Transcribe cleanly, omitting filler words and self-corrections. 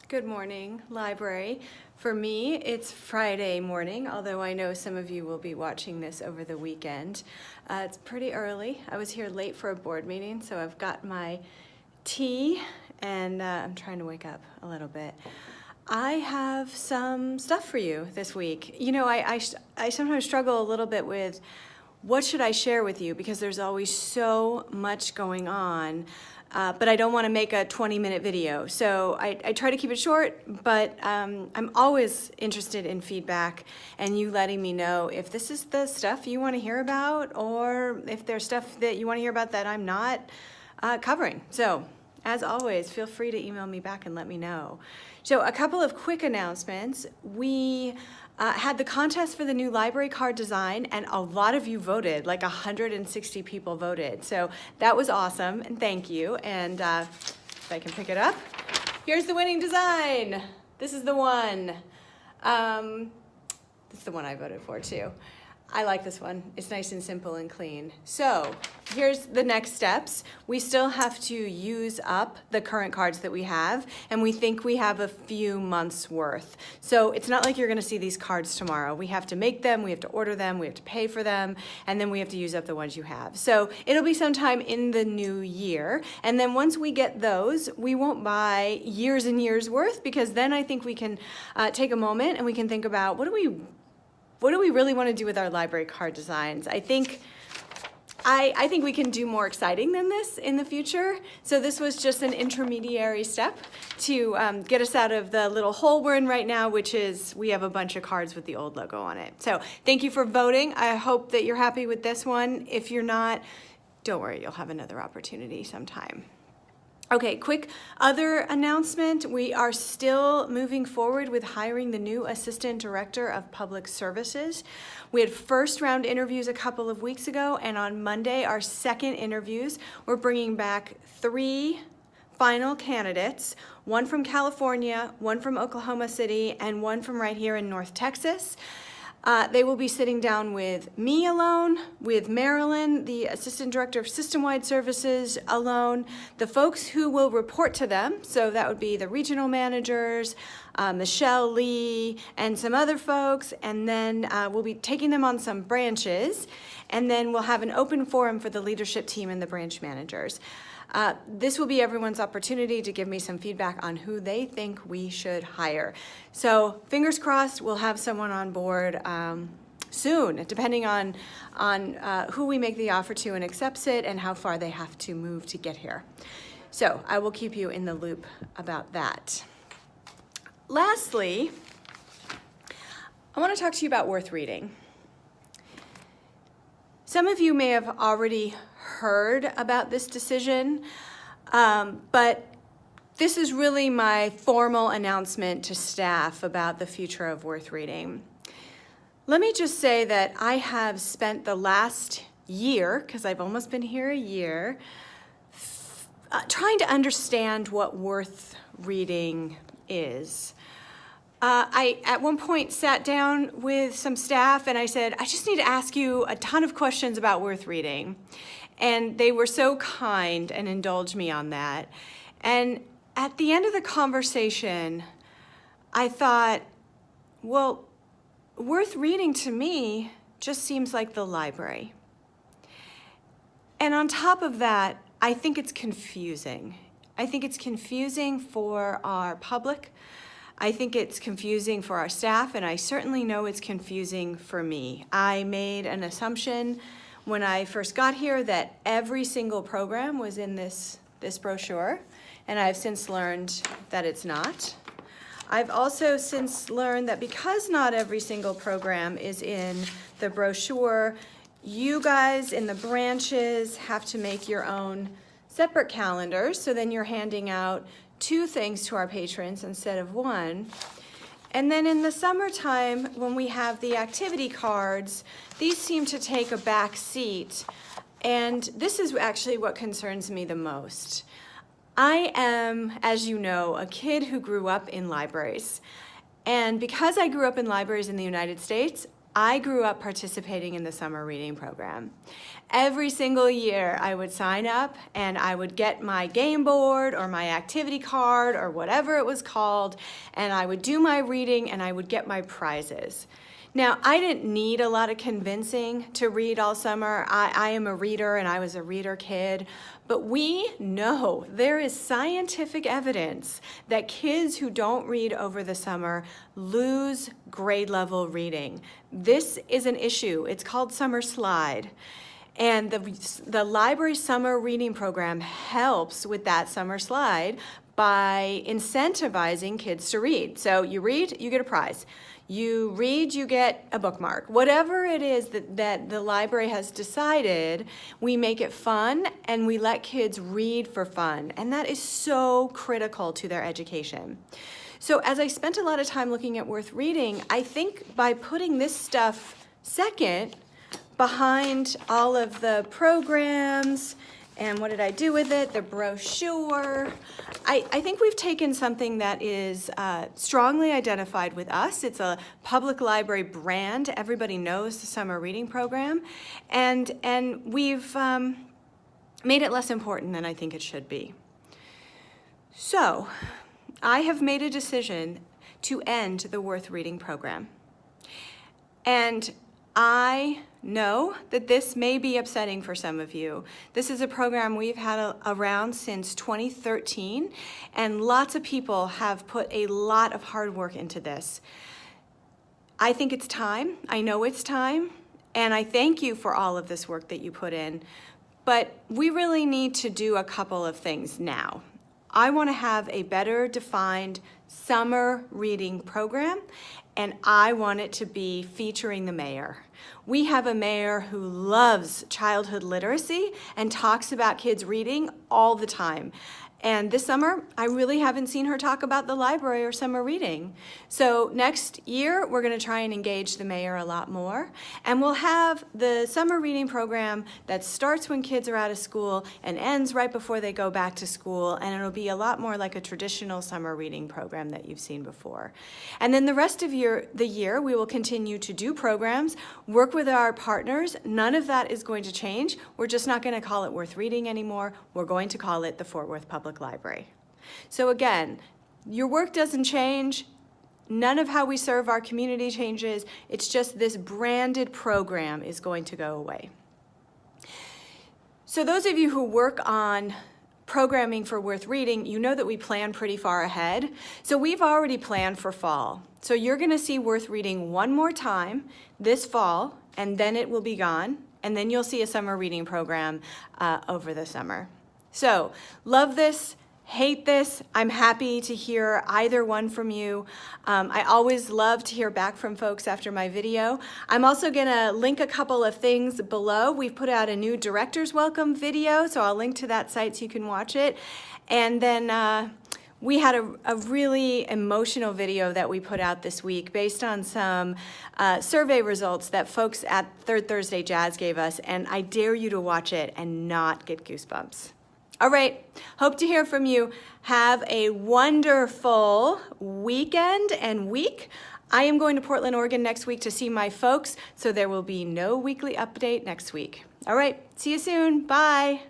Good morning, library. For me, it's Friday morning, although I know some of you will be watching this over the weekend. It's pretty early. I was here late for a board meeting, so I've got my tea and I'm trying to wake up a little bit. I have some stuff for you this week. You know, I sometimes struggle a little bit with what should I share with you because there's always so much going on. But I don't want to make a 20-minute video. So I try to keep it short, but I'm always interested in feedback and you letting me know if this is the stuff you want to hear about or if there's stuff that you want to hear about that I'm not covering. So as always, feel free to email me back and let me know. So a couple of quick announcements. We had the contest for the new library card design and a lot of you voted, like 160 people voted. So that was awesome and thank you. And if I can pick it up, here's the winning design. This is the one. This is the one I voted for too. I like this one. It's nice and simple and clean. So here's the next steps. We still have to use up the current cards that we have, and we think we have a few months worth. So it's not like you're gonna see these cards tomorrow. We have to make them, we have to order them, we have to pay for them, and then we have to use up the ones you have. So it'll be sometime in the new year, and then once we get those, we won't buy years and years worth, because then I think we can take a moment and we can think about what do we really want to do with our library card designs? I think we can do more exciting than this in the future. So this was just an intermediary step to get us out of the little hole we're in right now, which is we have a bunch of cards with the old logo on it. So thank you for voting. I hope that you're happy with this one. If you're not, don't worry, you'll have another opportunity sometime. Okay, quick other announcement. We are still moving forward with hiring the new Assistant Director of Public Services. We had first round interviews a couple of weeks ago, and on Monday, our second interviews, we're bringing back 3 final candidates, one from California, one from Oklahoma City, and one from right here in North Texas. They will be sitting down with me alone, with Marilyn, the Assistant Director of System-Wide Services alone, the folks who will report to them, so that would be the regional managers, Michelle Lee, and some other folks, and then we'll be taking them on some branches, and then we'll have an open forum for the leadership team and the branch managers. This will be everyone's opportunity to give me some feedback on who they think we should hire. So fingers crossed we'll have someone on board soon, depending on who we make the offer to and accepts it and how far they have to move to get here. So I will keep you in the loop about that. Lastly, I want to talk to you about worth reading. Some of you may have already heard about this decision, but this is really my formal announcement to staff about the future of worth reading. Let me just say that I have spent the last year, because I've almost been here a year, trying to understand what worth reading is. I, at one point, sat down with some staff and I said, I just need to ask you a ton of questions about worth reading. And they were so kind and indulged me on that. And at the end of the conversation, I thought, well, worth reading to me just seems like the library. And on top of that, I think it's confusing. I think it's confusing for our public. I think it's confusing for our staff, and I certainly know it's confusing for me. I made an assumption when I first got here that every single program was in this brochure, and I've since learned that it's not. I've also since learned that because not every single program is in the brochure, you guys in the branches have to make your own separate calendars, so then you're handing out 2 things to our patrons instead of 1. And then in the summertime, when we have the activity cards, these seem to take a back seat. And this is actually what concerns me the most. I am, as you know, a kid who grew up in libraries. And because I grew up in libraries in the United States, I grew up participating in the summer reading program. Every single year I would sign up and I would get my game board or my activity card or whatever it was called, and I would do my reading and I would get my prizes. Now, I didn't need a lot of convincing to read all summer. I am a reader and I was a reader kid, but we know there is scientific evidence that kids who don't read over the summer lose grade level reading. This is an issue. It's called summer slide. And the library summer reading program helps with that summer slide by incentivizing kids to read. So you read, you get a prize. You read, you get a bookmark. Whatever it is that the library has decided, we make it fun and we let kids read for fun. And that is so critical to their education. So as I spent a lot of time looking at Worth Reading, I think by putting this stuff second behind all of the programs, and what did I do with it? The brochure. I think we've taken something that is strongly identified with us. It's a public library brand. Everybody knows the summer reading program. And we've made it less important than I think it should be. So I have made a decision to end the Worth Reading program. And I know that this may be upsetting for some of you. This is a program we've had around since 2013, and lots of people have put a lot of hard work into this. I think it's time. I know it's time, and I thank you for all of this work that you put in, but we really need to do a couple of things now. I want to have a better defined summer reading program, and I want it to be featuring the mayor. We have a mayor who loves childhood literacy and talks about kids reading all the time. And this summer, I really haven't seen her talk about the library or summer reading. So next year, we're going to try and engage the mayor a lot more. And we'll have the summer reading program that starts when kids are out of school and ends right before they go back to school. And it'll be a lot more like a traditional summer reading program that you've seen before. And then the rest of the year, we will continue to do programs, work with our partners. None of that is going to change. We're just not going to call it Worth Reading anymore. We're going to call it the Fort Worth Public Library. So again, your work doesn't change. None of how we serve our community changes. It's just this branded program is going to go away. So those of you who work on programming for Worth Reading, you know that we plan pretty far ahead. So we've already planned for fall. So you're going to see Worth Reading one more time this fall, and then it will be gone. And then you'll see a summer reading program over the summer. So, love this, hate this. I'm happy to hear either one from you. I always love to hear back from folks after my video. I'm also going to link a couple of things below. We've put out a new Director's Welcome video, so I'll link to that site so you can watch it. And then we had a really emotional video that we put out this week based on some survey results that folks at Third Thursday Jazz gave us, and I dare you to watch it and not get goosebumps. All right, hope to hear from you. Have a wonderful weekend and week. I am going to Portland, Oregon next week to see my folks, so there will be no weekly update next week. All right, see you soon. Bye.